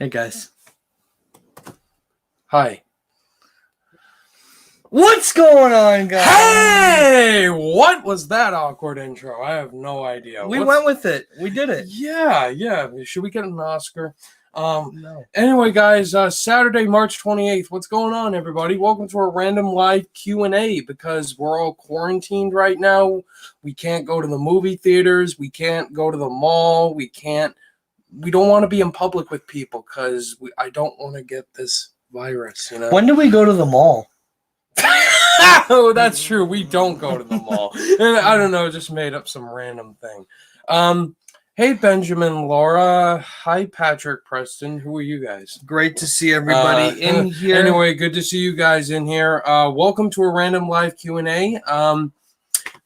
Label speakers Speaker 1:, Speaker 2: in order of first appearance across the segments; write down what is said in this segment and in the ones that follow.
Speaker 1: Hey guys.
Speaker 2: Hi.
Speaker 1: What's going on, guys?
Speaker 2: Hey! What was that awkward intro? I have no idea.
Speaker 1: We went with it. We did it.
Speaker 2: Yeah. Should we get an Oscar?
Speaker 1: No.
Speaker 2: Anyway, guys, Saturday, March 28th. What's going on, everybody? Welcome to our random live Q&A because we're all quarantined right now. We can't go to the movie theaters. We can't go to the mall. We don't want to be in public with people because I don't want to get this virus, you know?
Speaker 1: When do we go to the mall?
Speaker 2: Oh, that's true. We don't go to the mall. I don't know, just made up some random thing. Hey, Benjamin, Laura. Hi, Patrick, Preston. Who are you guys?
Speaker 1: Great to see everybody in here.
Speaker 2: Anyway, good to see you guys in here. Welcome to a random live Q&A.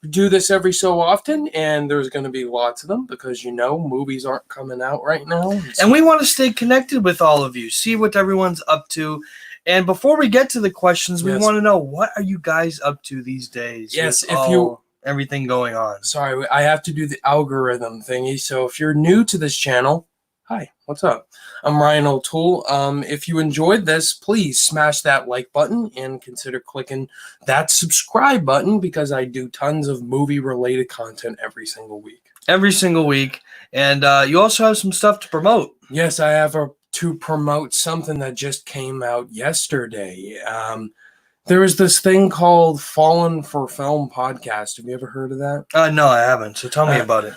Speaker 2: We do this every so often, and there's going to be lots of them because, movies aren't coming out right now.
Speaker 1: And we want to stay connected with all of you, see what everyone's up to. And before we get to the questions, we want to know, what are you guys up to these days?
Speaker 2: Yes,
Speaker 1: everything going on.
Speaker 2: Sorry, I have to do the algorithm thingy. So if you're new to this channel, hi, what's up? I'm Ryan O'Toole. If you enjoyed this, please smash that like button and consider clicking that subscribe button because I do tons of movie-related content every single week.
Speaker 1: And you also have some stuff to promote.
Speaker 2: Yes, I have to promote something that just came out yesterday. There is this thing called Fallen for Film podcast. Have you ever heard of that?
Speaker 1: No, I haven't. So tell me about it.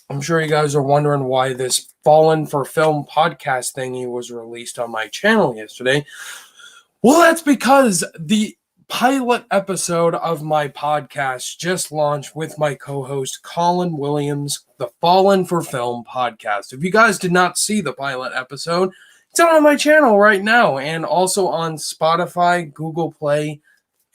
Speaker 2: I'm sure you guys are wondering why this Fallen for Film podcast thingy was released on my channel yesterday. Well, that's because the pilot episode of my podcast just launched with my co-host Colin Williams, the Fallen for Film podcast. If you guys did not see the pilot episode, it's on my channel right now and also on Spotify, Google Play,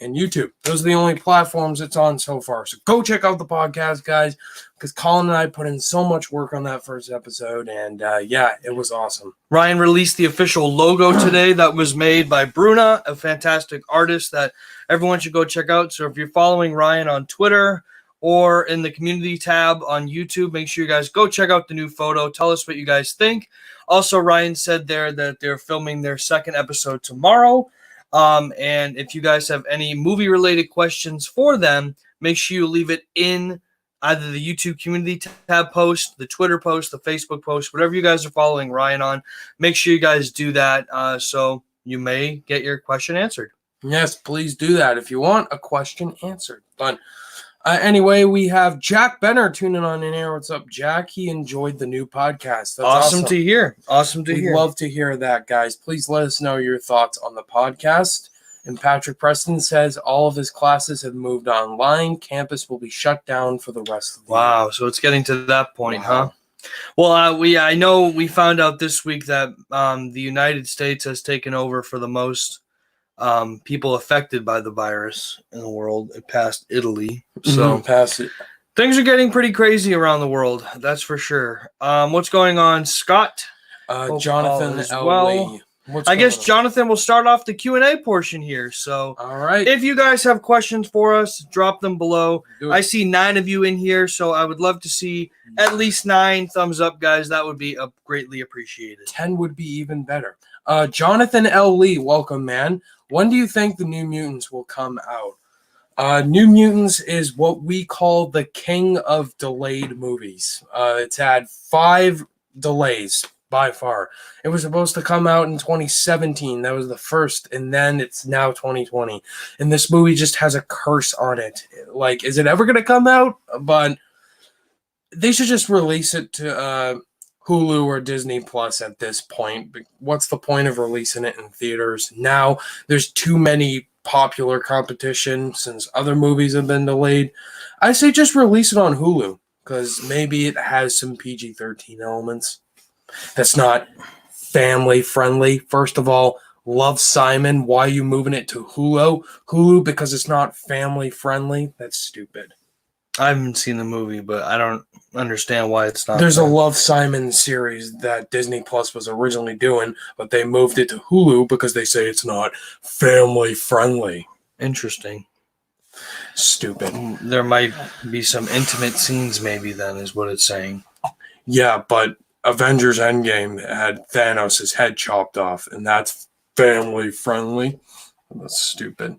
Speaker 2: and YouTube. Those are the only platforms it's on so far. So go check out the podcast, guys, because Colin and I put in so much work on that first episode, and it was awesome.
Speaker 1: Ryan released the official logo today that was made by Bruna, a fantastic artist that everyone should go check out. So if you're following Ryan on Twitter or in the community tab on YouTube, make sure you guys go check out the new photo. Tell us what you guys think. Also, Ryan said there that they're filming their second episode tomorrow. And if you guys have any movie-related questions for them, make sure you leave it in either the YouTube community tab post, the Twitter post, the Facebook post, whatever you guys are following Ryan on. Make sure you guys do that so you may get your question answered.
Speaker 2: Yes, please do that if you want a question answered. But anyway, we have Jack Benner tuning on in here. What's up, Jack? He enjoyed the new podcast. That's
Speaker 1: awesome to hear. We'd
Speaker 2: love to hear that, guys. Please let us know your thoughts on the podcast. And Patrick Preston says all of his classes have moved online. Campus will be shut down for the rest of the year.
Speaker 1: Wow, so it's getting to that point, huh? Well, I know we found out this week that the United States has taken over for the most people affected by the virus in the world. It passed Italy. So
Speaker 2: past it.
Speaker 1: Things are getting pretty crazy around the world, that's for sure. What's going on, Scott?
Speaker 2: Jonathan
Speaker 1: as
Speaker 2: L.
Speaker 1: well. I guess Jonathan will start off the Q&A portion here. So
Speaker 2: all right.
Speaker 1: If you guys have questions for us, drop them below. I see 9 of you in here, so I would love to see at least 9 thumbs up, guys. That would be greatly appreciated.
Speaker 2: 10 would be even better. Jonathan L. Lee, welcome, man. When do you think the New Mutants will come out? New Mutants is what we call the king of delayed movies. It's had 5 delays by far. It was supposed to come out in 2017. That was the first, and then it's now 2020. And this movie just has a curse on it. Like, is it ever going to come out? But they should just release it to Hulu or Disney Plus at this point. What's the point of releasing it in theaters? Now there's too many popular competition since other movies have been delayed. I say just release it on Hulu because maybe it has some PG-13 elements. That's not family friendly. First of all, Love Simon. Why are you moving it to Hulu? Hulu because it's not family friendly. That's stupid.
Speaker 1: I haven't seen the movie, but I don't understand why it's not.
Speaker 2: There's a Love Simon series that Disney Plus was originally doing, but they moved it to Hulu because they say it's not family friendly.
Speaker 1: Interesting.
Speaker 2: Stupid.
Speaker 1: There might be some intimate scenes maybe then is what it's saying.
Speaker 2: Yeah, but Avengers Endgame had Thanos' head chopped off, and that's family friendly. That's stupid.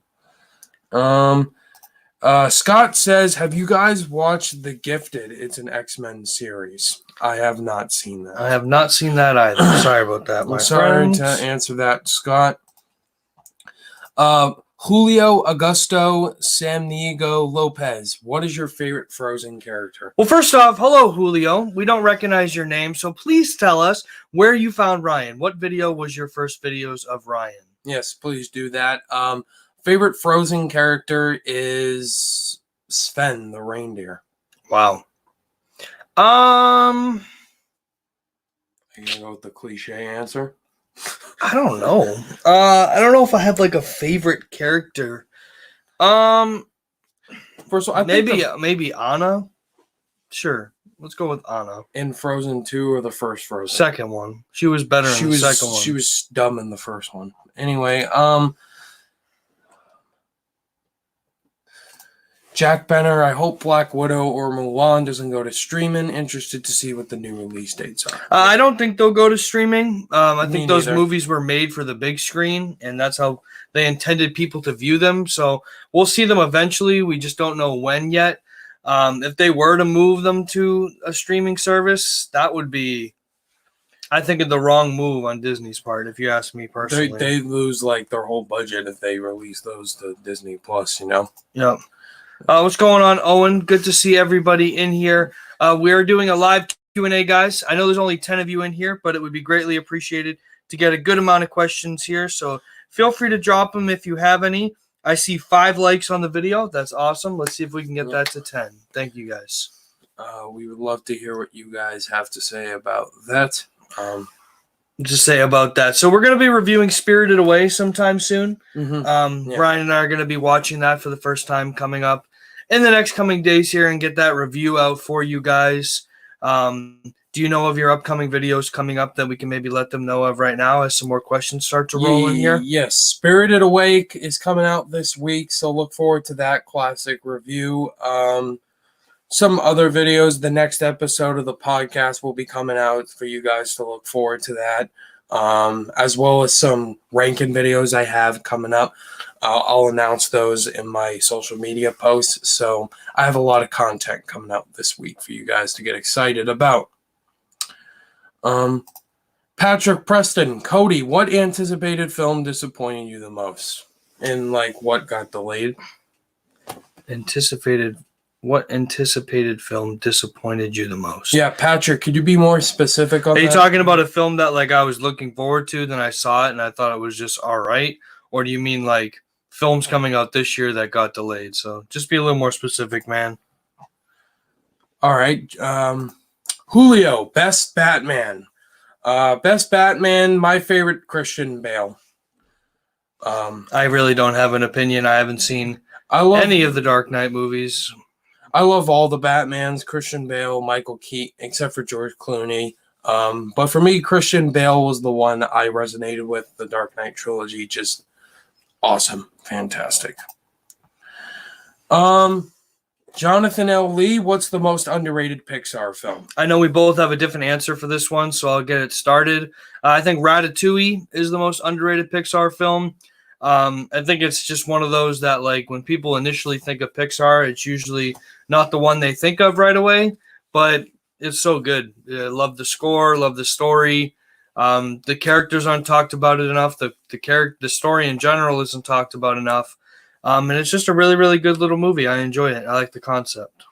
Speaker 2: Scott says, have you guys watched The Gifted? It's an X-Men series. I have not seen that.
Speaker 1: I have not seen that either. Sorry about that, my
Speaker 2: Sorry
Speaker 1: friends.
Speaker 2: to answer that, Scott. Julio Augusto Samniego Lopez. What is your favorite Frozen character?
Speaker 1: Well, first off, hello, Julio. We don't recognize your name, so please tell us where you found Ryan. What video was your first videos of Ryan?
Speaker 2: Yes, please do that. Favorite Frozen character is Sven, the reindeer.
Speaker 1: Wow.
Speaker 2: Are you gonna go with the cliche answer?
Speaker 1: I don't know. I don't know if I have like a favorite character.
Speaker 2: First of all,
Speaker 1: maybe Anna. Sure, let's go with Anna.
Speaker 2: In Frozen 2 or the first Frozen?
Speaker 1: Second one. She was better in the second one.
Speaker 2: She was dumb in the first one. Anyway, Jack Benner, I hope Black Widow or Mulan doesn't go to streaming. Interested to see what the new release dates are.
Speaker 1: I don't think they'll go to streaming. I think those
Speaker 2: neither.
Speaker 1: movies were made for the big screen, and that's how they intended people to view them. So we'll see them eventually. We just don't know when yet. If they were to move them to a streaming service, that would be, I think, the wrong move on Disney's part, if you ask me personally.
Speaker 2: They lose like their whole budget if they release those to Disney Plus, you know?
Speaker 1: Yep. What's going on, Owen? Good to see everybody in here. We are doing a live Q&A, guys. I know there's only 10 of you in here, but it would be greatly appreciated to get a good amount of questions here. So feel free to drop them if you have any. I see 5 likes on the video. That's awesome. Let's see if we can get that to 10. Thank you, guys.
Speaker 2: We would love to hear what you guys have to say about that.
Speaker 1: Just say about that. So we're going to be reviewing Spirited Away sometime soon.
Speaker 2: Mm-hmm.
Speaker 1: Ryan and I are going to be watching that for the first time coming up in the next coming days here and get that review out for you guys. Do you know of your upcoming videos coming up that we can maybe let them know of right now as some more questions start to roll in here?
Speaker 2: Yes, Spirited Away is coming out this week, so look forward to that classic review. Some other videos, the next episode of the podcast will be coming out for you guys to look forward to that, as well as some ranking videos I have coming up. I'll announce those in my social media posts. So I have a lot of content coming out this week for you guys to get excited about. Patrick Preston, Cody, what anticipated film disappointed you the most? And like what got delayed?
Speaker 1: What anticipated film disappointed you the most?
Speaker 2: Yeah, Patrick, could you be more specific on that?
Speaker 1: Are you talking about a film that like I was looking forward to, then I saw it and I thought it was just all right? Or do you mean like films coming out this year that got delayed? So just be a little more specific, man.
Speaker 2: All right. Julio, Best Batman. Best Batman, my favorite, Christian Bale.
Speaker 1: I really don't have an opinion. I haven't seen any of the Dark Knight movies.
Speaker 2: I love all the Batmans, Christian Bale, Michael Keaton, except for George Clooney. But for me, Christian Bale was the one I resonated with. The Dark Knight trilogy, just awesome, fantastic. Jonathan L. Lee, what's the most underrated Pixar film?
Speaker 1: I know we both have a different answer for this one, so I'll get it started. I think Ratatouille is the most underrated Pixar film. I think it's just one of those that, like, when people initially think of Pixar, it's usually not the one they think of right away, but it's so good. Love the score, love the story. The characters aren't talked about it enough. The story in general isn't talked about enough. And it's just a really, really good little movie. I enjoy it. I like the concept.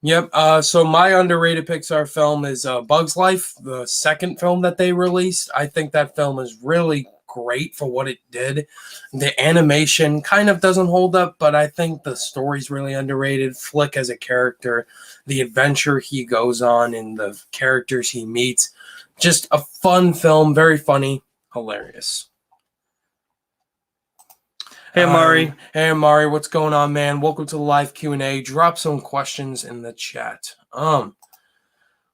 Speaker 2: Yep. So my underrated Pixar film is Bug's Life, the second film that they released. I think that film is really great for what it did. The animation kind of doesn't hold up, but I think the story's really underrated. Flick as a character, the adventure he goes on and the characters he meets. Just a fun film, very funny, hilarious.
Speaker 1: Hey, Amari.
Speaker 2: Hey, Amari, what's going on, man? Welcome to the live Q&A. Drop some questions in the chat.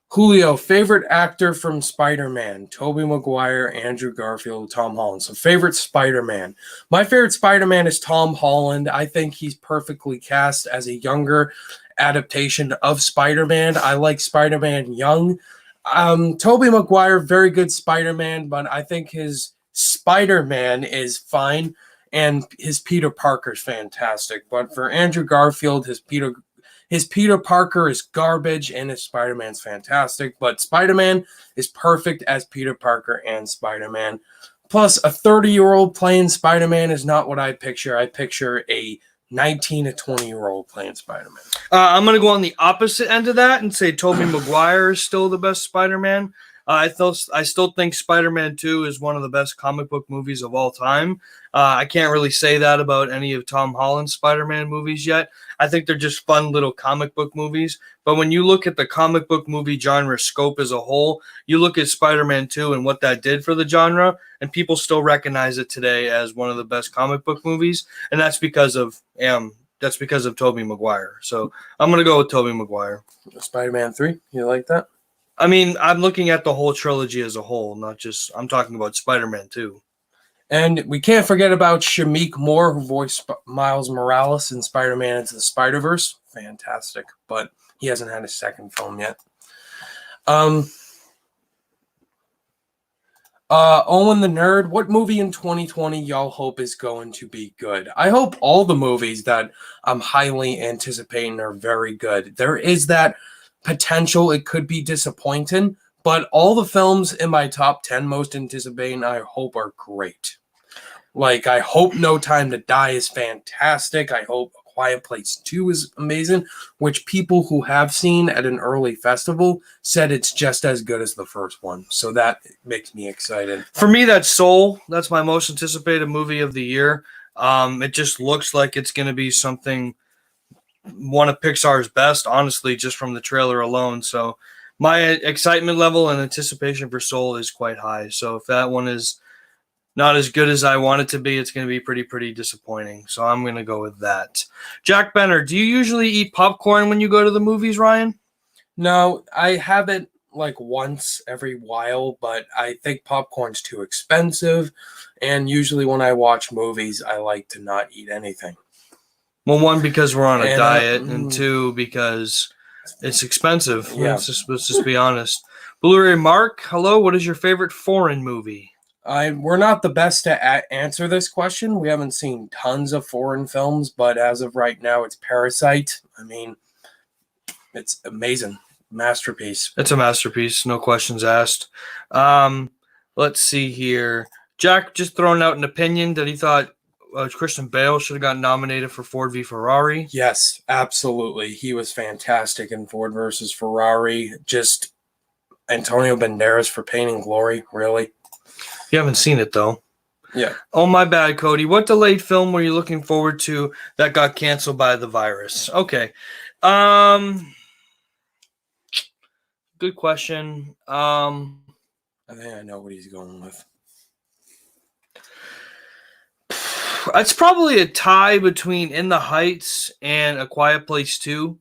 Speaker 2: Julio, favorite actor from Spider-Man? Tobey Maguire, Andrew Garfield, Tom Holland. So favorite Spider-Man. My favorite Spider-Man is Tom Holland. I think he's perfectly cast as a younger adaptation of Spider-Man. I like Spider-Man young. Tobey Maguire, very good Spider-Man, but I think his Spider-Man is fine, and his Peter Parker's fantastic. But for Andrew Garfield, his Peter Parker is garbage, and his Spider-Man's fantastic. But Spider-Man is perfect as Peter Parker and Spider-Man. Plus, a 30-year-old playing Spider-Man is not what I picture. I picture a 19 to 20-year-old playing Spider-Man.
Speaker 1: I'm going to go on the opposite end of that and say Tobey Maguire is still the best Spider-Man. I still think Spider-Man 2 is one of the best comic book movies of all time. I can't really say that about any of Tom Holland's Spider-Man movies yet. I think they're just fun little comic book movies. But when you look at the comic book movie genre scope as a whole, you look at Spider-Man 2 and what that did for the genre, and people still recognize it today as one of the best comic book movies, and that's because of Tobey Maguire. So I'm going to go with Tobey Maguire.
Speaker 2: Spider-Man 3, you like that?
Speaker 1: I mean, I'm looking at the whole trilogy as a whole, not just – I'm talking about Spider-Man 2.
Speaker 2: And we can't forget about Shameik Moore, who voiced Miles Morales in Spider-Man Into the Spider-Verse. Fantastic, but he hasn't had a second film yet. Owen the Nerd, what movie in 2020 y'all hope is going to be good? I hope all the movies that I'm highly anticipating are very good. There is that potential it could be disappointing, but all the films in my top 10 most anticipating I hope are great. Like, I hope No Time to Die is fantastic. I hope A Quiet Place 2 is amazing, which people who have seen at an early festival said it's just as good as the first one. So that makes me excited.
Speaker 1: For me, that's Soul. That's my most anticipated movie of the year. It just looks like it's going to be something, one of Pixar's best, honestly, just from the trailer alone. So my excitement level and anticipation for Soul is quite high. So if that one is not as good as I want it to be, it's going to be pretty disappointing. So I'm going to go with that. Jack Benner, do you usually eat popcorn when you go to the movies, Ryan?
Speaker 2: No, I have it like once every while, but I think popcorn's too expensive. And usually when I watch movies, I like to not eat anything.
Speaker 1: Well, one, because we're on a diet, and two, because it's expensive.
Speaker 2: Yeah.
Speaker 1: Let's just be honest. Blu-ray Mark, hello. What is your favorite foreign movie?
Speaker 2: We're not the best to answer this question. We haven't seen tons of foreign films, but as of right now, it's Parasite. I mean, it's amazing. Masterpiece.
Speaker 1: It's a masterpiece, no questions asked. Let's see here. Jack just throwing out an opinion that he thought Christian Bale should have gotten nominated for Ford v Ferrari.
Speaker 2: Yes, absolutely. He was fantastic in Ford versus Ferrari. Just Antonio Banderas for Pain and Glory, really.
Speaker 1: You haven't seen it, though.
Speaker 2: Yeah.
Speaker 1: Oh, my bad, Cody. What delayed film were you looking forward to that got canceled by the virus? Okay. Good question.
Speaker 2: I think I know what he's going with.
Speaker 1: It's probably a tie between In the Heights and A Quiet Place 2.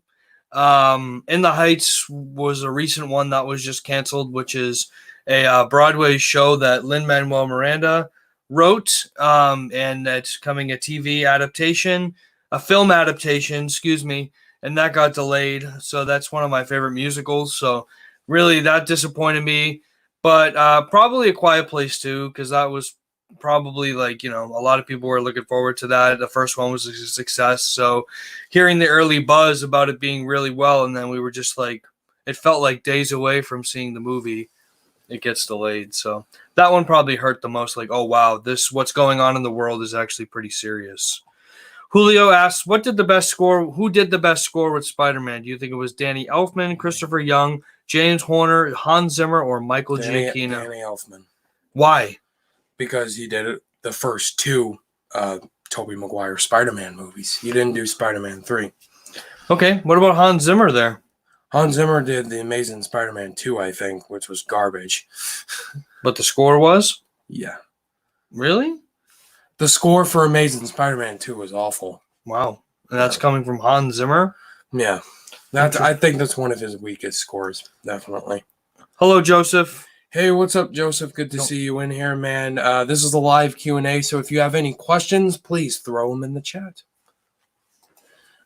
Speaker 1: In the Heights was a recent one that was just canceled, which is a Broadway show that Lin-Manuel Miranda wrote, and it's coming a TV adaptation, a film adaptation, and that got delayed. So that's one of my favorite musicals. So really, that disappointed me. But probably A Quiet Place 2, because that was probably a lot of people were looking forward to that. The first one was a success. So hearing the early buzz about it being really well, and then we were just like, it felt like days away from seeing the movie. It gets delayed. So that one probably hurt the most. Like, oh, wow, what's going on in the world is actually pretty serious. Julio asks, who did the best score with Spider-Man? Do you think it was Danny Elfman, Christopher Young, James Horner, Hans Zimmer, or Michael Giacchino?
Speaker 2: Danny Elfman.
Speaker 1: Why?
Speaker 2: Because he did the first two Tobey Maguire Spider-Man movies. He didn't do Spider-Man 3.
Speaker 1: Okay, what about Hans Zimmer there?
Speaker 2: Hans Zimmer did The Amazing Spider-Man 2, I think, which was garbage.
Speaker 1: But the score was?
Speaker 2: Yeah.
Speaker 1: Really?
Speaker 2: The score for Amazing Spider-Man 2 was awful.
Speaker 1: Wow. And that's coming from Hans Zimmer?
Speaker 2: Yeah. I think that's one of his weakest scores, definitely.
Speaker 1: Hello, Joseph.
Speaker 2: Hey, what's up, Joseph? Good to see you in here, man. This is a live Q&A, so if you have any questions, please throw them in the chat.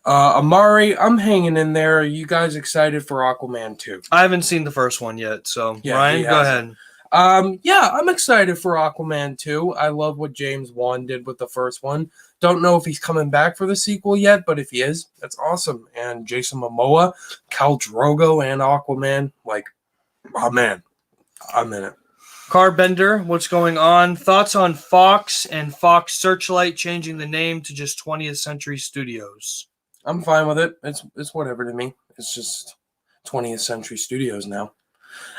Speaker 2: Amari, I'm hanging in there. Are you guys excited for Aquaman 2?
Speaker 1: I haven't seen the first one yet, so
Speaker 2: Yeah,
Speaker 1: Ryan,
Speaker 2: he
Speaker 1: go
Speaker 2: hasn't.
Speaker 1: ahead.
Speaker 2: Yeah, I'm excited for Aquaman 2. I love what James Wan did with the first one. Don't know if he's coming back for the sequel yet, but if he is, that's awesome. And Jason Momoa, Khal Drogo, and Aquaman, like, oh man, I'm in it.
Speaker 1: Carbender, what's going on? Thoughts on Fox and Fox Searchlight changing the name to just 20th Century Studios?
Speaker 2: I'm fine with it. It's whatever to me. It's just 20th Century Studios now.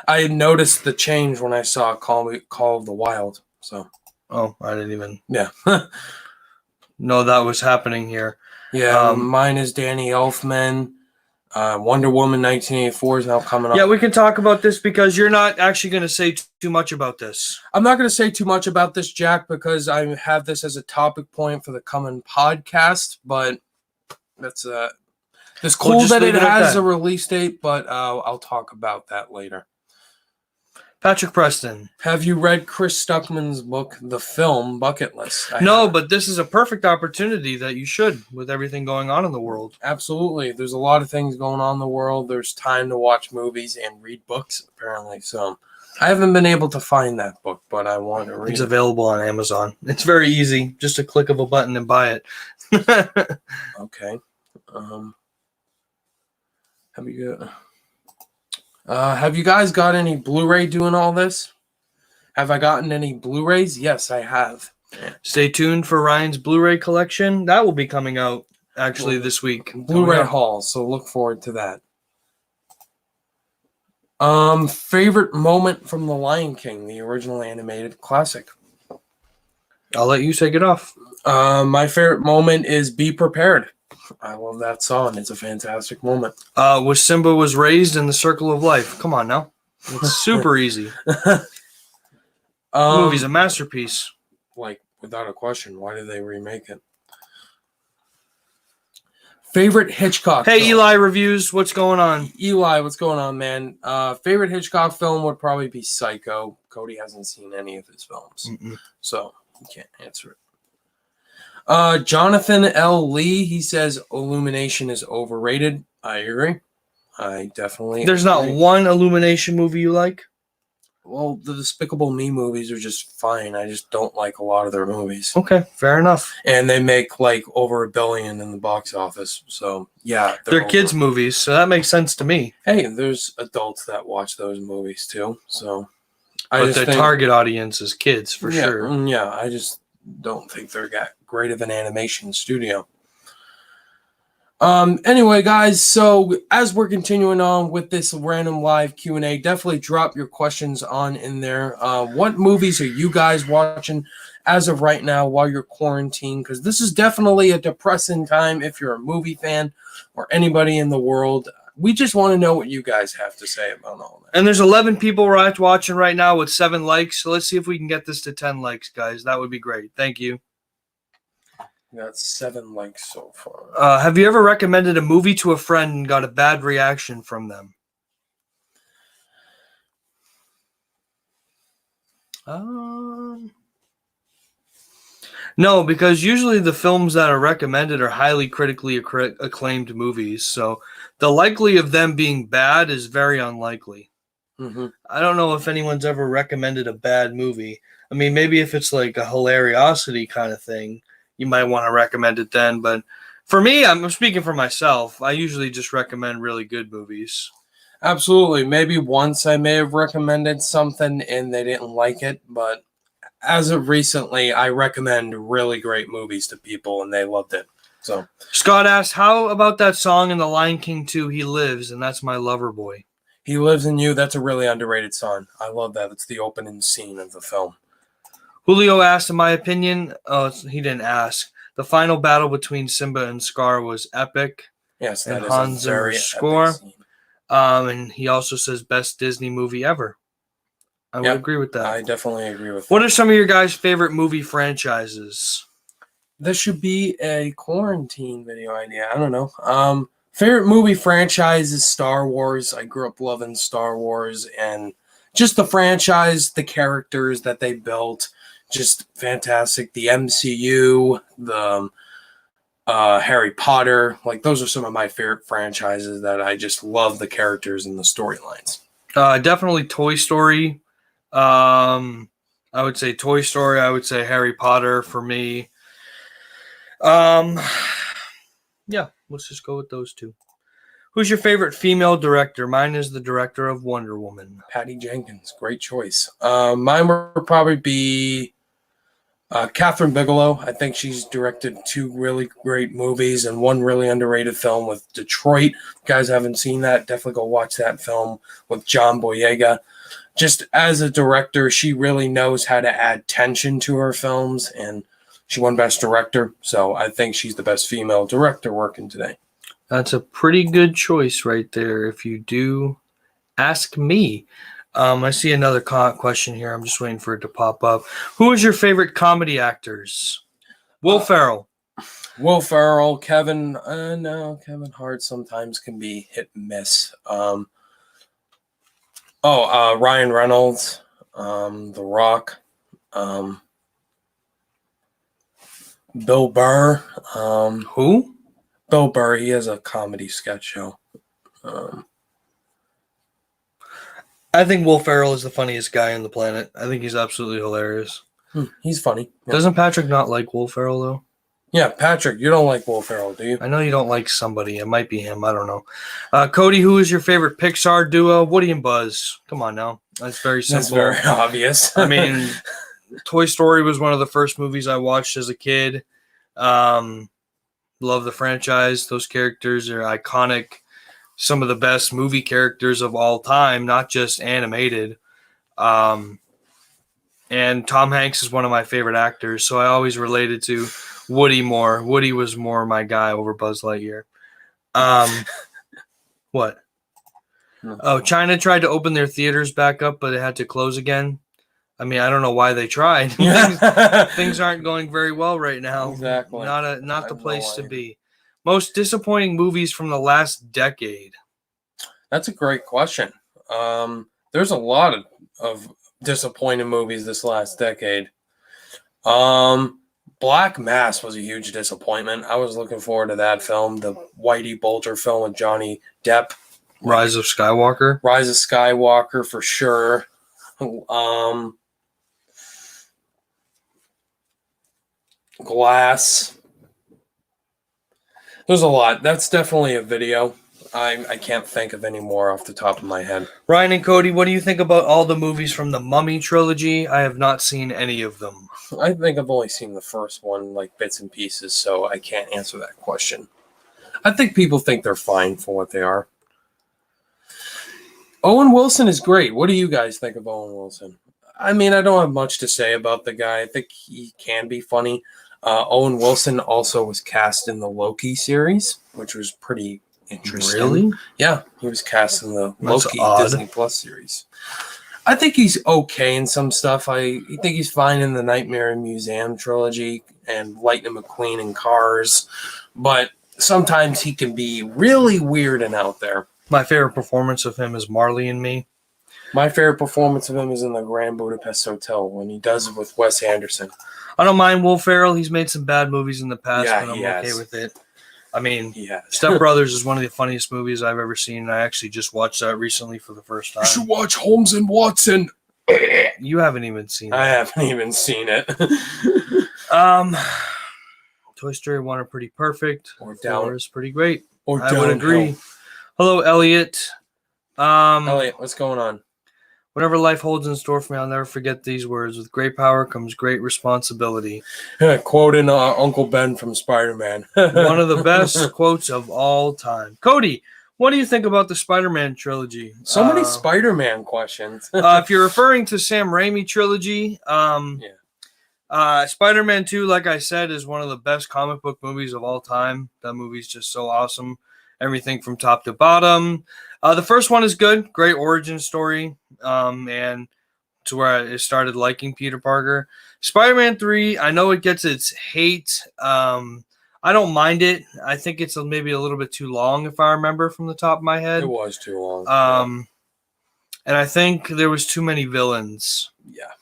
Speaker 2: I had noticed the change when I saw Call of the Wild. So,
Speaker 1: Oh, I didn't even
Speaker 2: yeah.
Speaker 1: know that was happening here.
Speaker 2: Yeah, mine is Danny Elfman. Wonder Woman 1984 is now coming up.
Speaker 1: Yeah, we can talk about this because you're not actually going to say too much about this.
Speaker 2: I'm not going to say too much about this, Jack, because I have this as a topic point for the coming podcast, but that's it's cool that it has a release date, but I'll talk about that later.
Speaker 1: Patrick Preston.
Speaker 2: Have you read Chris Stuckman's book, The Film Bucket List?
Speaker 1: No, but this is a perfect opportunity that you should, with everything going on in the world.
Speaker 2: Absolutely. There's a lot of things going on in the world. There's time to watch movies and read books, apparently. So I haven't been able to find that book, but I want to read it.
Speaker 1: It's available on Amazon. It's very easy. Just a click of a button and buy it.
Speaker 2: Okay. Have you guys got any Blu-ray doing all this? Have I gotten any Blu-rays? Yes, I have.
Speaker 1: Stay tuned for Ryan's Blu-ray collection. That will be coming out actually this week.
Speaker 2: Blu-ray haul, so look forward to that. Favorite moment from The Lion King, the original animated classic?
Speaker 1: I'll let you take it off.
Speaker 2: My favorite moment is Be Prepared. I love that song. It's a fantastic moment.
Speaker 1: Was Simba was raised in the circle of life. Come on now. It's super easy. The movie's a masterpiece.
Speaker 2: Like, without a question. Why did they remake it? Favorite Hitchcock
Speaker 1: film?
Speaker 2: Eli
Speaker 1: Reviews. What's going on?
Speaker 2: Eli, what's going on, man? Favorite Hitchcock film would probably be Psycho. Cody hasn't seen any of his films. So he can't answer it. Jonathan L. Lee, he says Illumination is overrated. I agree. I definitely
Speaker 1: There's
Speaker 2: agree.
Speaker 1: Not one Illumination movie you like?
Speaker 2: Well, the Despicable Me movies are just fine. I just don't like a lot of their movies.
Speaker 1: Okay, fair enough.
Speaker 2: And they make like over $1 billion in the box office. So, yeah.
Speaker 1: They're kids' movies, so that makes sense to me.
Speaker 2: Hey, there's adults that watch those movies too. So,
Speaker 1: but the target audience is kids for sure.
Speaker 2: Yeah, I just don't think they're great of an animation studio. Anyway, guys, so as we're continuing on with this random live Q&A, definitely drop your questions on in there. What movies are you guys watching as of right now while you're quarantined? Because this is definitely a depressing time if you're a movie fan or anybody in the world. We just want to know what you guys have to say about all that.
Speaker 1: And there's 11 people watching right now with 7 likes. So let's see if we can get this to 10 likes, guys. That would be great. Thank you.
Speaker 2: We got 7 likes so far.
Speaker 1: Have you ever recommended a movie to a friend and got a bad reaction from them? No, because usually the films that are recommended are highly critically acclaimed movies. So the likelihood of them being bad is very unlikely. I don't know if anyone's ever recommended a bad movie. I mean, maybe if it's like a hilariosity kind of thing, you might want to recommend it then. But for me, I'm speaking for myself. I usually just recommend really good movies.
Speaker 2: Absolutely. Maybe once I may have recommended something and they didn't like it, but as of recently, I recommend really great movies to people and they loved it. So
Speaker 1: Scott asked, how about that song in The Lion King 2, He Lives, and That's My Lover Boy?
Speaker 2: He Lives in You, that's a really underrated song. I love that. It's the opening scene of the film.
Speaker 1: Julio asked, in my opinion, he didn't ask, the final battle between Simba and Scar was epic.
Speaker 2: Yes, that is
Speaker 1: Hans
Speaker 2: a
Speaker 1: Zimmer
Speaker 2: very
Speaker 1: score.
Speaker 2: Epic scene.
Speaker 1: And he also says best Disney movie ever. I would agree with that.
Speaker 2: I definitely agree with that.
Speaker 1: What are some of your guys' favorite movie franchises?
Speaker 2: This should be a quarantine video idea. I don't know. Favorite movie franchise is Star Wars. I grew up loving Star Wars and just the franchise, the characters that they built, just fantastic. The MCU, Harry Potter. Like, those are some of my favorite franchises that I just love the characters and the storylines.
Speaker 1: Definitely Toy Story. I would say Toy Story. I would say Harry Potter for me. Yeah, let's just go with those two. Who's your favorite female director? Mine is the director of Wonder Woman.
Speaker 2: Patty Jenkins, great choice. Mine would probably be Catherine Bigelow. I think she's directed 2 really great movies and 1 really underrated film with Detroit. If you guys haven't seen that, definitely go watch that film with John Boyega. Just as a director, she really knows how to add tension to her films, and she won Best Director, so I think she's the best female director working today.
Speaker 1: That's a pretty good choice right there, if you do ask me. I see another question here. I'm just waiting for it to pop up. Who is your favorite comedy actors? Will Ferrell.
Speaker 2: Will Ferrell, Kevin. No, Kevin Hart sometimes can be hit and miss. Ryan Reynolds, The Rock, Bill Burr.
Speaker 1: Who?
Speaker 2: Bill Burr. He has a comedy sketch show.
Speaker 1: I think Will Ferrell is the funniest guy on the planet. I think he's absolutely hilarious.
Speaker 2: He's funny. Yeah.
Speaker 1: Doesn't Patrick not like Will Ferrell, though?
Speaker 2: Yeah, Patrick, you don't like Will Ferrell, do you?
Speaker 1: I know you don't like somebody. It might be him. I don't know. Cody, who is your favorite Pixar duo? Woody and Buzz. Come on now. That's very simple.
Speaker 2: That's very obvious.
Speaker 1: I mean, Toy Story was one of the first movies I watched as a kid. Love the franchise. Those characters are iconic. Some of the best movie characters of all time, not just animated. And Tom Hanks is one of my favorite actors, so I always related to Woody more. Woody was more my guy over Buzz Lightyear. What? Oh, China tried to open their theaters back up, but it had to close again. I mean, I don't know why they tried. Things aren't going very well right now.
Speaker 2: Exactly.
Speaker 1: Not the place to be. Most disappointing movies from the last decade.
Speaker 2: That's a great question. There's a lot of disappointing movies this last decade. Black Mass was a huge disappointment. I was looking forward to that film, the Whitey Bulger film with Johnny Depp.
Speaker 1: Rise of Skywalker.
Speaker 2: Rise of Skywalker for sure. Glass. There's a lot. That's definitely a video. I can't think of any more off the top of my head.
Speaker 1: Ryan and Cody, what do you think about all the movies from the Mummy trilogy? I have not seen any of them.
Speaker 2: I think I've only seen the first one, like bits and pieces, so I can't answer that question. I think people think they're fine for what they are. Owen Wilson is great. What do you guys think of Owen Wilson? I mean, I don't have much to say about the guy. I think he can be funny. Owen Wilson also was cast in the Loki series, which was pretty interesting.
Speaker 1: Really?
Speaker 2: Yeah, he was cast in the
Speaker 1: That's
Speaker 2: Loki
Speaker 1: odd.
Speaker 2: Disney Plus series. I think he's okay in some stuff. I think he's fine in the Nightmare Museum trilogy and Lightning McQueen and Cars, but sometimes he can be really weird and out there.
Speaker 1: My favorite performance of him is Marley and Me.
Speaker 2: My favorite performance of him is in the Grand Budapest Hotel when he does it with Wes Anderson.
Speaker 1: I don't mind Will Ferrell. He's made some bad movies in the past,
Speaker 2: Yeah,
Speaker 1: but I'm
Speaker 2: he
Speaker 1: okay
Speaker 2: has.
Speaker 1: with it. I mean,
Speaker 2: Yes.
Speaker 1: Step Brothers is one of the funniest movies I've ever seen, and I actually just watched that recently for the first
Speaker 2: You should
Speaker 1: time.
Speaker 2: watch Holmes and Watson.
Speaker 1: You haven't even seen
Speaker 2: I
Speaker 1: it.
Speaker 2: haven't even seen it.
Speaker 1: Toy Story 1 are pretty perfect.
Speaker 2: Or
Speaker 1: 4 is pretty great.
Speaker 2: Or
Speaker 1: I would agree.
Speaker 2: Downhill.
Speaker 1: Hello, Elliot.
Speaker 2: Elliot, what's going on?
Speaker 1: Whatever life holds in store for me, I'll never forget these words. With great power comes great responsibility.
Speaker 2: Quoting Uncle Ben from SpiderMan.
Speaker 1: One of the best quotes of all time. Cody, what do you think about the Spider-Man trilogy?
Speaker 2: So many Spider-Man questions.
Speaker 1: If you're referring to Sam Raimi trilogy, Spider-Man 2, like I said, is one of the best comic book movies of all time. That movie's just so awesome. Everything from top to bottom. The first one is good. Great origin story. And to where I started liking Peter Parker. Spider-Man 3, I know it gets its hate. I don't mind it. I think it's maybe a little bit too long, if I remember from the top of my head.
Speaker 2: It was too long.
Speaker 1: And I think there was too many villains.
Speaker 2: Yeah.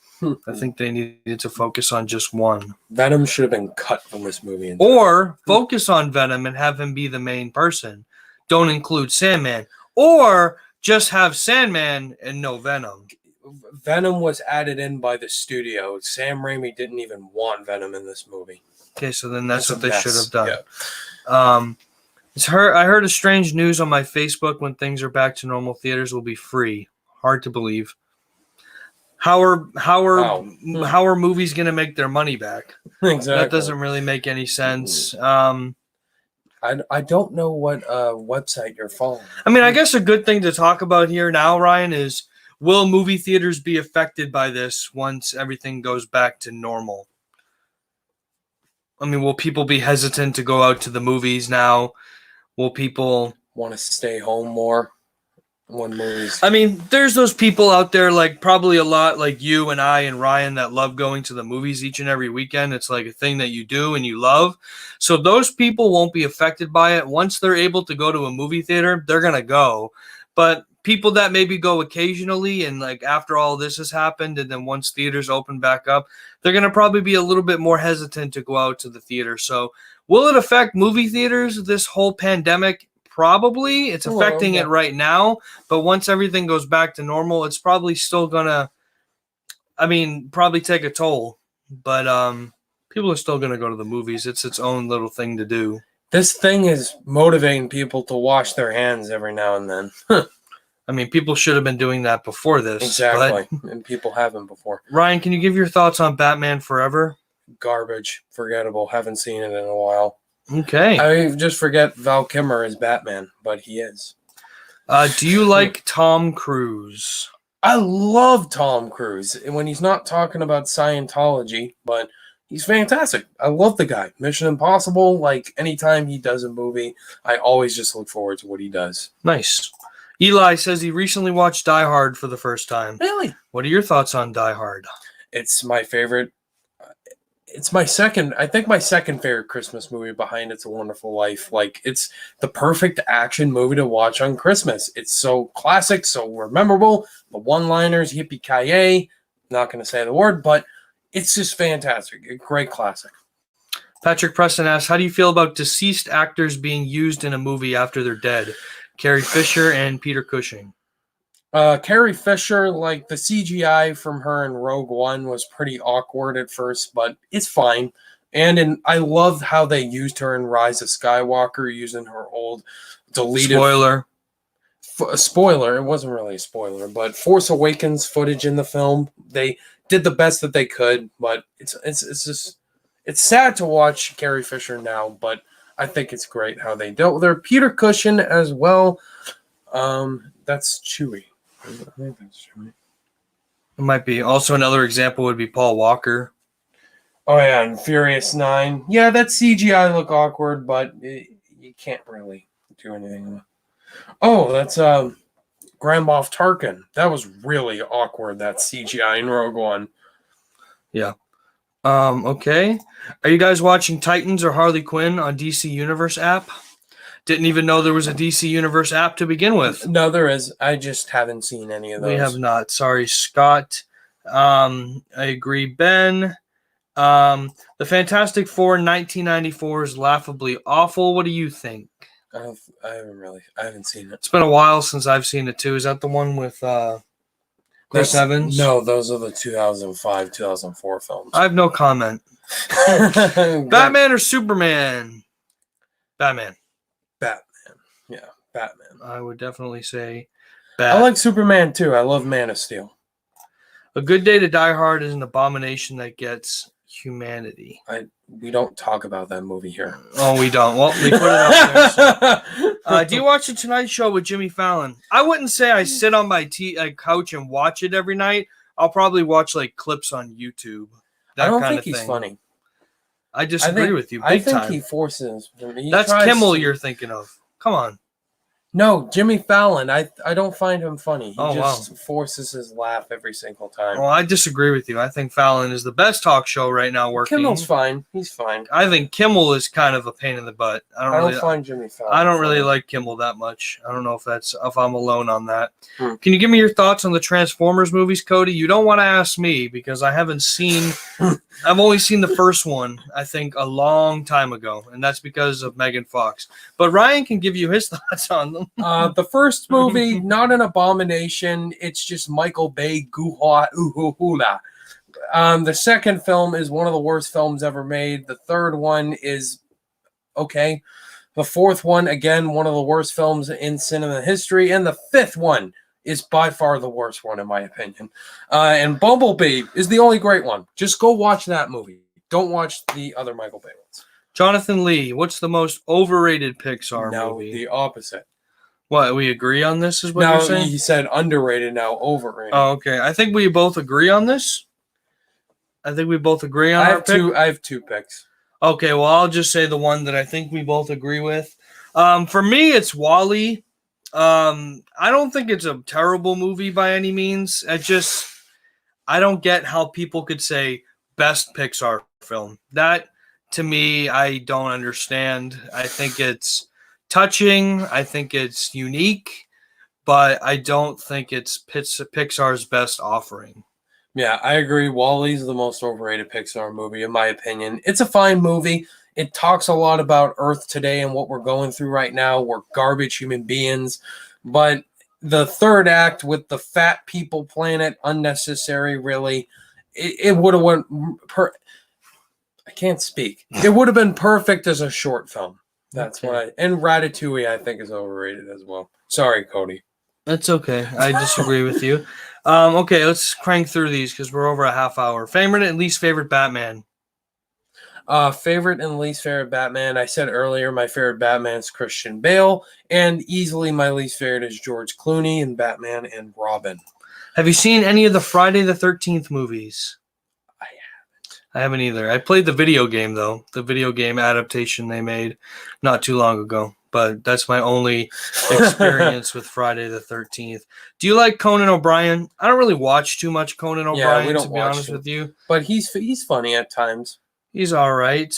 Speaker 1: I think they needed to focus on just one.
Speaker 2: Venom should have been cut from this movie.
Speaker 1: Or focus on Venom and have him be the main person. Don't include Sandman. Or just have Sandman and no Venom.
Speaker 2: Venom was added in by the studio. Sam Raimi didn't even want Venom in this movie.
Speaker 1: Okay, so then that's what they
Speaker 2: mess.
Speaker 1: should have done.
Speaker 2: Yeah.
Speaker 1: I heard a strange news on my Facebook. When things are back to normal, theaters will be free. Hard to believe. How are movies going to make their money back?
Speaker 2: Exactly.
Speaker 1: That doesn't really make any sense.
Speaker 2: I don't know what website you're following.
Speaker 1: I mean, I guess a good thing to talk about here now, Ryan, is will movie theaters be affected by this once everything goes back to normal? I mean, will people be hesitant to go out to the movies now? Will people
Speaker 2: want to stay home more when movies?
Speaker 1: I mean, there's those people out there, like probably a lot like you and I and Ryan, that love going to the movies each and every weekend. It's like a thing that you do and you love. So those people won't be affected by it. Once they're able to go to a movie theater, they're going to go. But people that maybe go occasionally and like after all this has happened and then once theaters open back up, they're going to probably be a little bit more hesitant to go out to the theater. So will it affect movie theaters, this whole pandemic? Probably. It's affecting it right now. But once everything goes back to normal, it's probably still going to, probably take a toll. But people are still going to go to the movies. It's its own little thing to do.
Speaker 2: This thing is motivating people to wash their hands every now and then.
Speaker 1: I mean, people should have been doing that before this.
Speaker 2: Exactly. And people haven't before.
Speaker 1: Ryan, can you give your thoughts on Batman Forever?
Speaker 2: Garbage. Forgettable. Haven't seen it in a while.
Speaker 1: Okay.
Speaker 2: I just forget Val Kilmer is Batman, but he is.
Speaker 1: Do you like Tom Cruise?
Speaker 2: I love Tom Cruise. And when he's not talking about Scientology, but he's fantastic. I love the guy. Mission Impossible, like anytime he does a movie, I always just look forward to what he does.
Speaker 1: Nice. Eli says he recently watched Die Hard for the first time.
Speaker 2: Really?
Speaker 1: What are your thoughts on Die Hard?
Speaker 2: It's my favorite. It's my second favorite Christmas movie behind It's a Wonderful Life. Like, it's the perfect action movie to watch on Christmas. It's so classic, so memorable. The one-liners, yippee-ki-yay. Not going to say the word, but it's just fantastic. A great classic.
Speaker 1: Patrick Preston asks, how do you feel about deceased actors being used in a movie after they're dead? Carrie Fisher and Peter Cushing.
Speaker 2: Carrie Fisher, like the CGI from her in Rogue One was pretty awkward at first, but it's fine. And I love how they used her in Rise of Skywalker, using her old deleted... Spoiler. It wasn't really a spoiler, but Force Awakens footage in the film. They did the best that they could, but it's just... It's sad to watch Carrie Fisher now, but I think it's great how they dealt with her. Peter Cushing as well. That's Chewie. I think that's Chewie.
Speaker 1: It might be. Also, another example would be Paul Walker.
Speaker 2: Oh, yeah, and Furious 9. Yeah, that CGI look awkward, but you can't really do anything. Oh, that's Grand Moff Tarkin. That was really awkward, that CGI in Rogue One.
Speaker 1: Yeah. Okay. Are you guys watching Titans or Harley Quinn on DC Universe app? Didn't even know there was a DC Universe app to begin with.
Speaker 2: No, there is. I just haven't seen any of those.
Speaker 1: We have not. Sorry, Scott. I agree, Ben. The Fantastic Four 1994 is laughably awful. What do you think?
Speaker 2: I haven't seen it.
Speaker 1: It's been a while since I've seen it too. Is that the one with Chris Evans?
Speaker 2: No, those are the 2005, 2004 films.
Speaker 1: I have no comment. Batman or Superman? Batman.
Speaker 2: Yeah, Batman.
Speaker 1: I would definitely say
Speaker 2: I like Superman too. I love Man of Steel.
Speaker 1: A Good Day to Die Hard is an abomination that gets humanity.
Speaker 2: We don't talk about that movie here.
Speaker 1: Oh, we don't. Well, we put it up there. So. Do you watch the Tonight Show with Jimmy Fallon? I wouldn't say I sit on my couch and watch it every night. I'll probably watch like clips on YouTube.
Speaker 2: I don't think he's funny.
Speaker 1: I disagree with you.
Speaker 2: I think
Speaker 1: time.
Speaker 2: he forces.
Speaker 1: That's Kimmel you're thinking of. Come on.
Speaker 2: No, Jimmy Fallon. I don't find him funny. He
Speaker 1: Oh,
Speaker 2: just forces his laugh every single time.
Speaker 1: Well, I disagree with you. I think Fallon is the best talk show right now working.
Speaker 2: Kimmel's fine. He's fine.
Speaker 1: I think Kimmel is kind of a pain in the butt.
Speaker 2: I don't find Jimmy Fallon.
Speaker 1: I don't really
Speaker 2: funny.
Speaker 1: like Kimmel that much. I don't know if I'm alone on that.
Speaker 2: Hmm.
Speaker 1: Can you give me your thoughts on the Transformers movies, Cody? You don't want to ask me because I haven't seen. I've only seen the first one, I think, a long time ago, and that's because of Megan Fox. But Ryan can give you his thoughts on them.
Speaker 2: The first movie, not an abomination. It's just Michael Bay gooha hula. The second film is one of the worst films ever made. The third one is okay. The fourth one, again, one of the worst films in cinema history. And the fifth one is by far the worst one, in my opinion. And Bumblebee is the only great one. Just go watch that movie. Don't watch the other Michael Bay ones.
Speaker 1: Jonathan Lee, what's the most overrated Pixar movie?
Speaker 2: No, the opposite.
Speaker 1: What, we agree on this is what you're saying?
Speaker 2: No, you said underrated, now overrated.
Speaker 1: Oh, okay. I think we both agree on this. I think we both agree on
Speaker 2: I
Speaker 1: our
Speaker 2: have
Speaker 1: pick.
Speaker 2: I have two picks.
Speaker 1: Okay, well, I'll just say the one that I think we both agree with. For me, it's WALL-E. I don't think it's a terrible movie by any means. I don't get how people could say best Pixar film. That, to me, I don't understand. I think it's touching. I think it's unique, but I don't think it's Pixar's best offering.
Speaker 2: Yeah, I agree. WALL-E's the most overrated Pixar movie, in my opinion. It's a fine movie. It talks a lot about Earth today and what we're going through right now. We're garbage human beings. But the third act with the fat people planet, unnecessary, really. It would have went... I can't speak. It would have been perfect as a short film. That's why. And Ratatouille, I think, is overrated as well. Sorry, Cody.
Speaker 1: That's okay. I disagree with you. Okay, let's crank through these because we're over a half hour. Favorite and least favorite Batman?
Speaker 2: Favorite and least favorite Batman. I said earlier my favorite Batman is Christian Bale, and easily my least favorite is George Clooney in Batman and Robin.
Speaker 1: Have you seen any of the Friday the 13th movies? I haven't either. I played the video game, though. The video game adaptation they made not too long ago. But that's my only experience with Friday the 13th. Do you like Conan O'Brien? I don't really watch too much Conan O'Brien, to be honest with you.
Speaker 2: But he's funny at times.
Speaker 1: He's all right.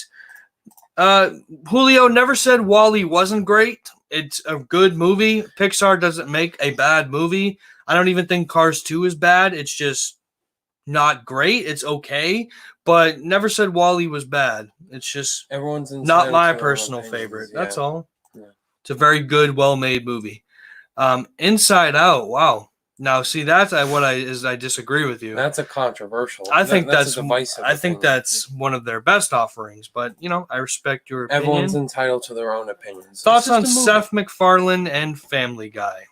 Speaker 1: Julio never said WALL-E wasn't great. It's a good movie. Pixar doesn't make a bad movie. I don't even think Cars 2 is bad. It's just not great. It's okay. But never said WALL-E was bad. It's just not my personal favorite. Yeah. That's all. Yeah. It's a very good, well-made movie. Inside Out. Wow. Now, see, that's I disagree with you.
Speaker 2: That's a controversial.
Speaker 1: I think that's
Speaker 2: a divisive.
Speaker 1: I think that's one of their best offerings. But I respect your opinion.
Speaker 2: Everyone's entitled to their own opinions.
Speaker 1: Thoughts on Seth MacFarlane and Family Guy?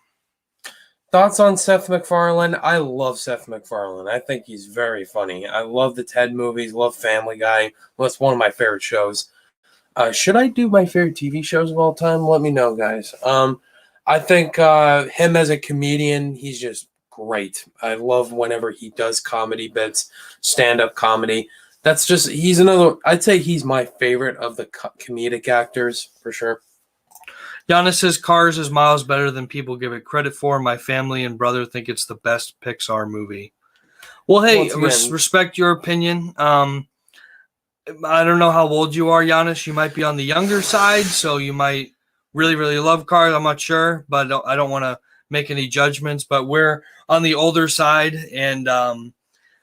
Speaker 2: Thoughts on Seth MacFarlane? I love Seth MacFarlane. I think he's very funny. I love the Ted movies. Love Family Guy. Well, that's one of my favorite shows. Should I do my favorite TV shows of all time? Let me know, guys. I think him as a comedian, he's just great. I love whenever he does comedy bits, stand-up comedy. He's another, I'd say he's my favorite of the comedic actors, for sure.
Speaker 1: Giannis says Cars is miles better than people give it credit for. My family and brother think it's the best Pixar movie. Well, hey, respect your opinion. I don't know how old you are, Giannis. You might be on the younger side, so you might really, really love Cars. I'm not sure, but I don't want to make any judgments. But we're on the older side, and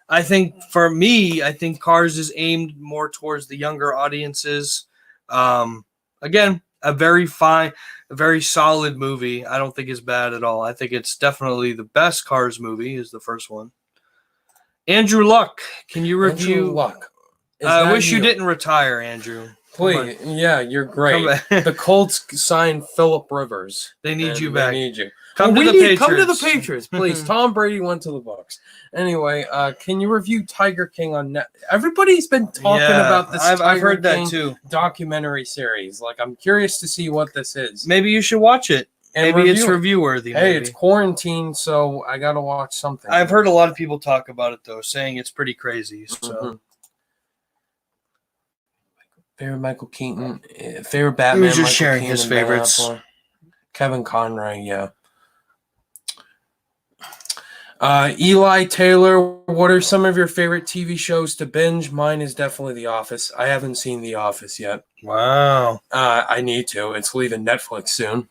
Speaker 1: I think for me, I think Cars is aimed more towards the younger audiences. Again, a very solid movie. I don't think it's bad at all. I think it's definitely the best Cars movie is the first one. Andrew Luck, can you review?
Speaker 2: Andrew Luck.
Speaker 1: I wish you didn't retire, Andrew.
Speaker 2: Please, yeah, you're great. The Colts signed Phillip Rivers.
Speaker 1: They need you back.
Speaker 2: They need you.
Speaker 1: Come to the
Speaker 2: Patriots, please. Tom Brady went to the Bucs. Anyway, can you review Tiger King on net? Everybody's been talking about this.
Speaker 1: I've heard that too.
Speaker 2: Documentary series. Like, I'm curious to see what this is.
Speaker 1: Maybe you should watch it. And maybe it's review worthy.
Speaker 2: Hey, it's quarantine, so I gotta watch something.
Speaker 1: I've heard a lot of people talk about it though, saying it's pretty crazy. So.
Speaker 2: Mm-hmm. Favorite Michael Keaton, favorite Batman.
Speaker 1: He was just sharing his favorites.
Speaker 2: Kevin Conroy, yeah. Eli Taylor, what are some of your favorite TV shows to binge? Mine is definitely The Office. I haven't seen The Office yet.
Speaker 1: Wow.
Speaker 2: I need to. It's leaving Netflix soon.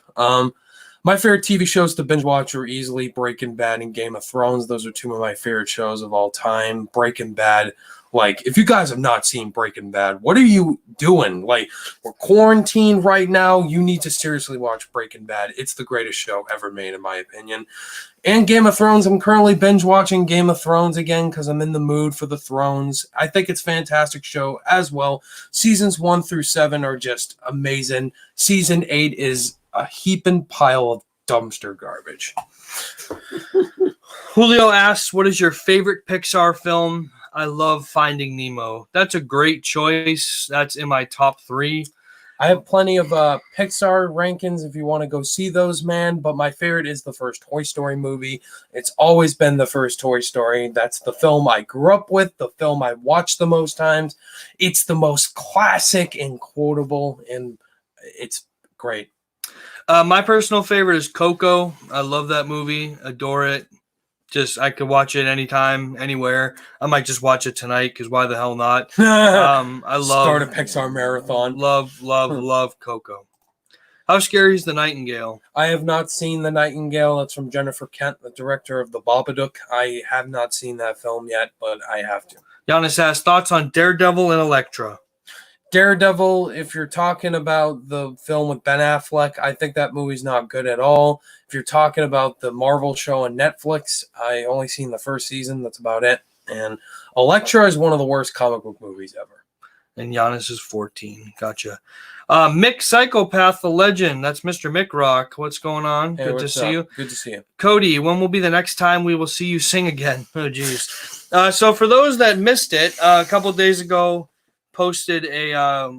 Speaker 2: My favorite TV shows to binge watch are easily Breaking Bad and Game of Thrones. Those are two of my favorite shows of all time. Breaking Bad, like, if you guys have not seen Breaking Bad, what are you doing? Like, we're quarantined right now. You need to seriously watch Breaking Bad. It's the greatest show ever made, in my opinion. And Game of Thrones, I'm currently binge watching Game of Thrones again because I'm in the mood for the Thrones. I think it's a fantastic show as well. Seasons 1 through 7 are just amazing. Season 8 is a heaping pile of dumpster garbage.
Speaker 1: Julio asks, what is your favorite Pixar film? I love Finding Nemo. That's a great choice. That's in my top 3.
Speaker 2: I have plenty of Pixar rankings if you want to go see those, man. But my favorite is the first Toy Story movie. It's always been the first Toy Story. That's the film I grew up with, the film I watched the most times. It's the most classic and quotable, and it's great.
Speaker 1: My personal favorite is Coco. I love that movie. Adore it. Just, I could watch it anytime, anywhere. I might just watch it tonight because why the hell not? I love
Speaker 2: Start a Pixar marathon.
Speaker 1: Love Coco. How scary is The Nightingale?
Speaker 2: I have not seen The Nightingale. That's from Jennifer Kent, the director of The Babadook. I have not seen that film yet, but I have to.
Speaker 1: Giannis has thoughts on Daredevil and Elektra.
Speaker 2: Daredevil, if you're talking about the film with Ben Affleck, I think that movie's not good at all. If you're talking about the Marvel show on Netflix, I only seen the first season. That's about it. And Elektra is one of the worst comic book movies ever.
Speaker 1: And Giannis is 14. Gotcha. Mick Psychopath, the legend. That's Mr. Mick Rock. What's going on?
Speaker 2: Hey,
Speaker 1: Good to see you.
Speaker 2: Good to see you.
Speaker 1: Cody, when will be the next time we will see you sing again? Oh, geez. So for those that missed it, a couple days ago, posted a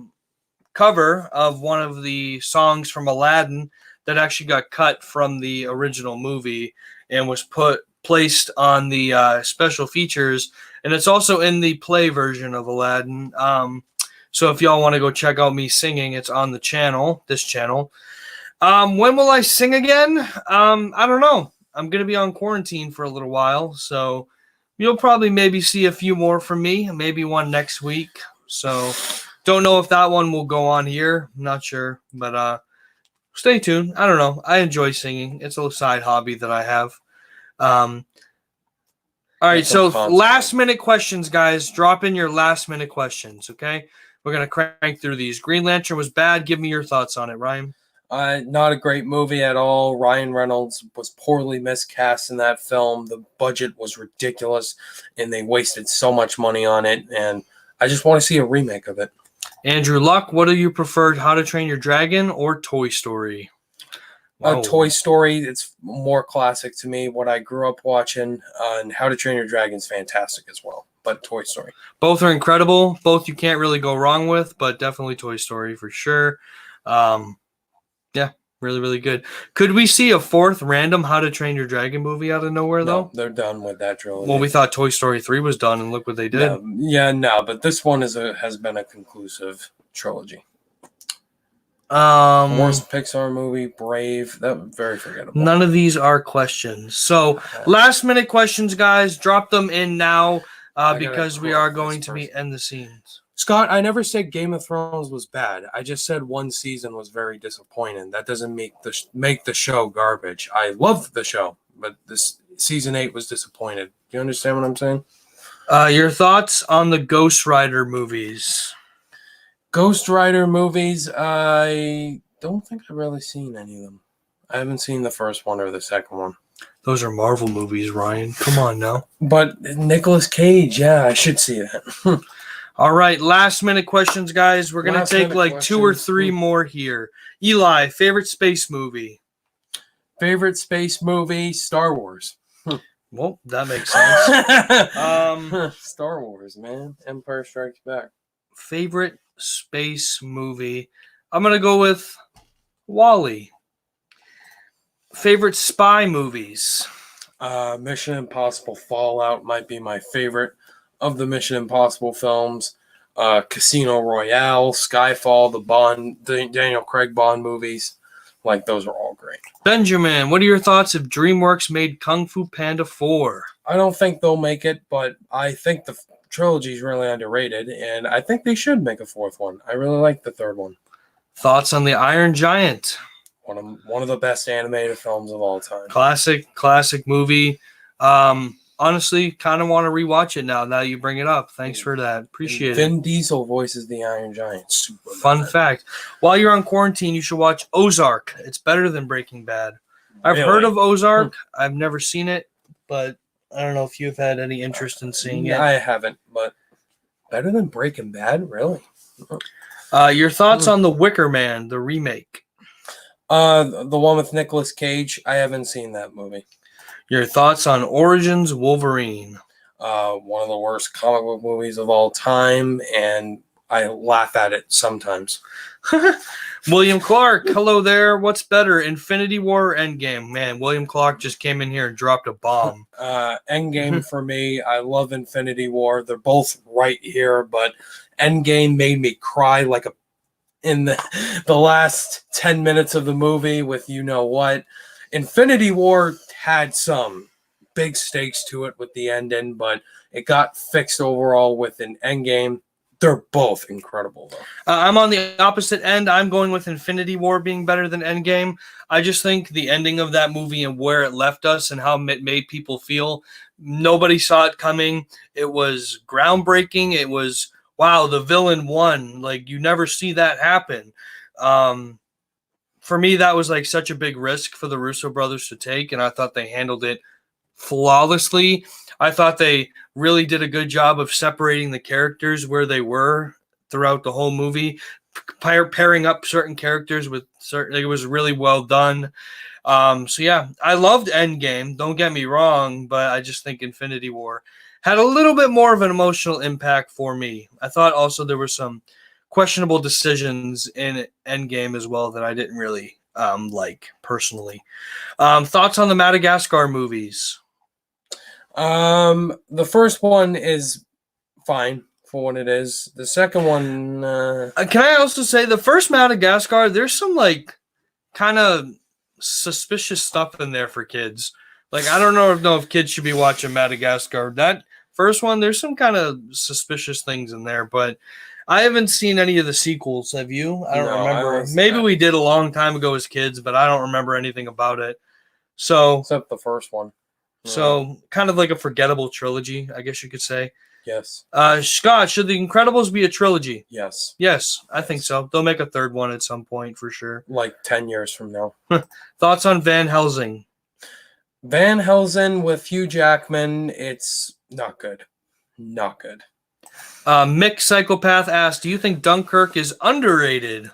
Speaker 1: cover of one of the songs from Aladdin that actually got cut from the original movie and was placed on the special features, and it's also in the play version of Aladdin. So if y'all want to go check out me singing, it's on the channel, this channel. When will I sing again? I don't know. I'm gonna be on quarantine for a little while, so you'll probably maybe see a few more from me, maybe one next week. So don't know if that one will go on here. I'm not sure, but stay tuned. I don't know. I enjoy singing. It's a side hobby that I have. All right, so last minute questions, guys. Drop in your last minute questions, okay? We're going to crank through these. Green Lantern was bad. Give me your thoughts on it, Ryan.
Speaker 2: Not a great movie at all. Ryan Reynolds was poorly miscast in that film. The budget was ridiculous, and they wasted so much money on it, and I just want to see a remake of it.
Speaker 1: Andrew Luck, what do you prefer, How to Train Your Dragon or Toy Story? Wow.
Speaker 2: Toy Story, it's more classic to me, what I grew up watching, and How to Train Your Dragon is fantastic as well, but Toy Story.
Speaker 1: Both are incredible. Both you can't really go wrong with, but definitely Toy Story for sure. Yeah, really, really good. Could we see a fourth random How to Train Your Dragon movie out of nowhere, though?
Speaker 2: No, they're done with that trilogy.
Speaker 1: Well, we thought Toy Story 3 was done, and look what they did.
Speaker 2: But this one has been a conclusive trilogy.
Speaker 1: Worst
Speaker 2: Pixar movie, Brave. That was very forgettable.
Speaker 1: None of these are questions. So, last minute questions, guys. Drop them in now because we are going to be end the scenes.
Speaker 2: Scott, I never said Game of Thrones was bad. I just said one season was very disappointing. That doesn't make the show garbage. I loved the show, but this season 8 was disappointed. Do you understand what I'm saying?
Speaker 1: Your thoughts on the Ghost Rider movies?
Speaker 2: Ghost Rider movies, I don't think I've really seen any of them. I haven't seen the first one or the second one.
Speaker 1: Those are Marvel movies, Ryan. Come on now.
Speaker 2: But Nicolas Cage, yeah, I should see that.
Speaker 1: All right, last minute questions, guys. We're going to take like 2 or 3 more here. Eli, favorite space movie?
Speaker 2: Favorite space movie, Star Wars.
Speaker 1: Well, that makes sense.
Speaker 2: Star Wars, man. Empire Strikes Back.
Speaker 1: Favorite space movie? I'm going to go with WALL-E. Favorite spy movies?
Speaker 2: Mission Impossible Fallout might be my favorite of the Mission Impossible films. Casino Royale, Skyfall, the Daniel Craig Bond movies. Like, those are all great.
Speaker 1: Benjamin, what are your thoughts if DreamWorks made Kung Fu Panda 4?
Speaker 2: I don't think they'll make it, but I think the trilogy is really underrated, and I think they should make a fourth one. I really like the third one.
Speaker 1: Thoughts on The Iron Giant?
Speaker 2: One of the best animated films of all time.
Speaker 1: Classic movie. Honestly, kind of want to rewatch it now you bring it up. Thanks for that. Appreciate it.
Speaker 2: Vin Diesel voices the Iron Giant. Super
Speaker 1: Fun fact. While you're on quarantine, you should watch Ozark. It's better than Breaking Bad. I've heard of Ozark. I've never seen it, but I don't know if you've had any interest in seeing it.
Speaker 2: I haven't, but better than Breaking Bad? Really?
Speaker 1: Your thoughts on The Wicker Man, the remake?
Speaker 2: The one with Nicolas Cage. I haven't seen that movie.
Speaker 1: Your thoughts on Origins Wolverine?
Speaker 2: One of the worst comic book movies of all time, and I laugh at it sometimes.
Speaker 1: William Clarke, hello there. What's better, Infinity War or Endgame? Man, William Clarke just came in here and dropped a bomb.
Speaker 2: Endgame for me. I love Infinity War. They're both right here, but Endgame made me cry like in the last 10 minutes of the movie with you know what. Infinity War had some big stakes to it with the ending, but it got fixed overall with an Endgame. They're both incredible, though.
Speaker 1: I'm on the opposite end. I'm going with Infinity War being better than Endgame. I just think the ending of that movie and where it left us and how it made people feel, nobody saw it coming. It was groundbreaking. It was, wow, the villain won. Like, you never see that happen. For me, that was like such a big risk for the Russo brothers to take, and I thought they handled it flawlessly. I thought they really did a good job of separating the characters where they were throughout the whole movie, pairing up certain characters with certain. It was really well done. So yeah, I loved Endgame. Don't get me wrong, but I just think Infinity War had a little bit more of an emotional impact for me. I thought also there were some questionable decisions in Endgame as well that I didn't really like personally. Thoughts on the Madagascar movies?
Speaker 2: The first one is fine for what it is. The second one,
Speaker 1: can I also say the first Madagascar? There's some like kind of suspicious stuff in there for kids. Like, I don't know if kids should be watching Madagascar. That first one, there's some kind of suspicious things in there, but I haven't seen any of the sequels. Have you? I don't remember. Maybe we did a long time ago as kids, but I don't remember anything about it. So,
Speaker 2: except the first one.
Speaker 1: So kind of like a forgettable trilogy, I guess you could say.
Speaker 2: Yes.
Speaker 1: Scott, should The Incredibles be a trilogy?
Speaker 2: Yes.
Speaker 1: Yes, I think so. They'll make a third one at some point for sure.
Speaker 2: Like 10 years from now.
Speaker 1: Thoughts on Van Helsing?
Speaker 2: Van Helsing with Hugh Jackman, it's not good. Not good.
Speaker 1: Mick Psychopath asked, do you think Dunkirk is underrated?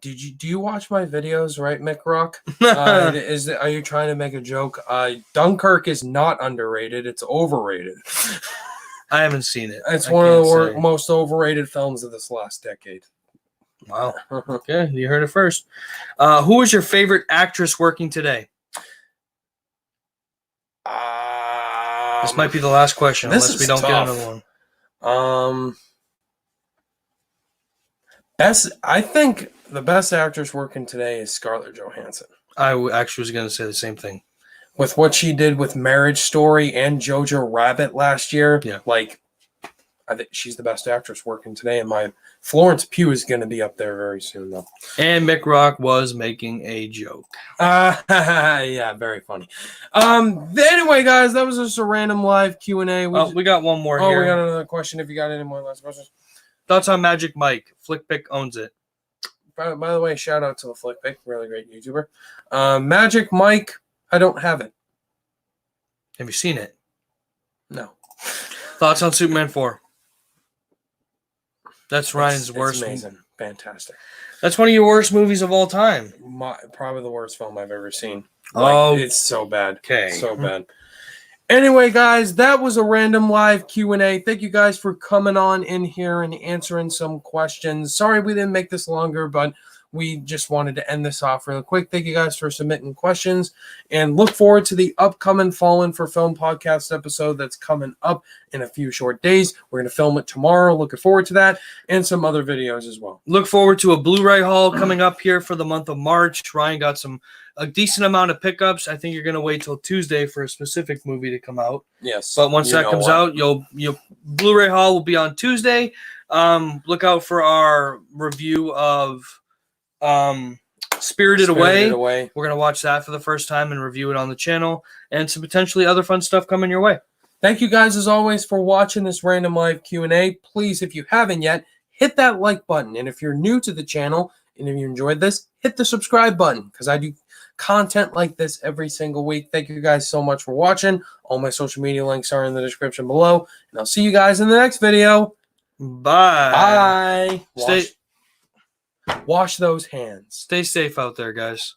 Speaker 2: Do you watch my videos, right, Mick Rock? Are you trying to make a joke? Dunkirk is not underrated. It's overrated.
Speaker 1: I haven't seen it.
Speaker 2: It's one of the most overrated films of this last decade.
Speaker 1: Wow. Okay, you heard it first. Who is your favorite actress working today? This might be the last question, unless we don't get another one.
Speaker 2: I think the best actress working today is Scarlett Johansson.
Speaker 1: I actually was going to say the same thing.
Speaker 2: With what she did with Marriage Story and Jojo Rabbit last year, I think she's the best actress working today. And my Florence Pugh is going to be up there very soon, though.
Speaker 1: And Mick Rock was making a joke.
Speaker 2: Yeah, very funny. Anyway, guys, that was just a random live Q&A.
Speaker 1: We got one more here.
Speaker 2: We got another question. If you got any more last questions.
Speaker 1: Thoughts on Magic Mike? Flickpick owns it.
Speaker 2: By the way, shout out to the Flickpick, really great YouTuber. Magic Mike, I don't have it.
Speaker 1: Have you seen it?
Speaker 2: No.
Speaker 1: Thoughts on Superman 4? That's Ryan's worst.
Speaker 2: Amazing. Fantastic.
Speaker 1: That's one of your worst movies of all time.
Speaker 2: Probably the worst film I've ever seen. It's so bad.
Speaker 1: Okay.
Speaker 2: So bad. Anyway, guys, that was a random live Q&A. Thank you guys for coming on in here and answering some questions. Sorry we didn't make this longer, but we just wanted to end this off real quick. Thank you guys for submitting questions, and look forward to the upcoming Fallen for Film podcast episode that's coming up in a few short days. We're going to film it tomorrow. Looking forward to that, and some other videos as well.
Speaker 1: Look forward to a Blu-ray haul coming up here for the month of March. Ryan got a decent amount of pickups. I think you're going to wait till Tuesday for a specific movie to come out.
Speaker 2: Yes.
Speaker 1: But once that comes out, you'll Blu-ray haul will be on Tuesday. Look out for our review of Spirited Away. We're going to watch that for the first time and review it on the channel, and some potentially other fun stuff coming your way.
Speaker 2: Thank you guys as always for watching this random live Q&A. Please, if you haven't yet, hit that like button. And if you're new to the channel and if you enjoyed this, hit the subscribe button, because I do content like this every single week. Thank you guys so much for watching. All my social media links are in the description below, and I'll see you guys in the next video.
Speaker 1: Bye.
Speaker 2: Wash those hands.
Speaker 1: Stay safe out there, guys.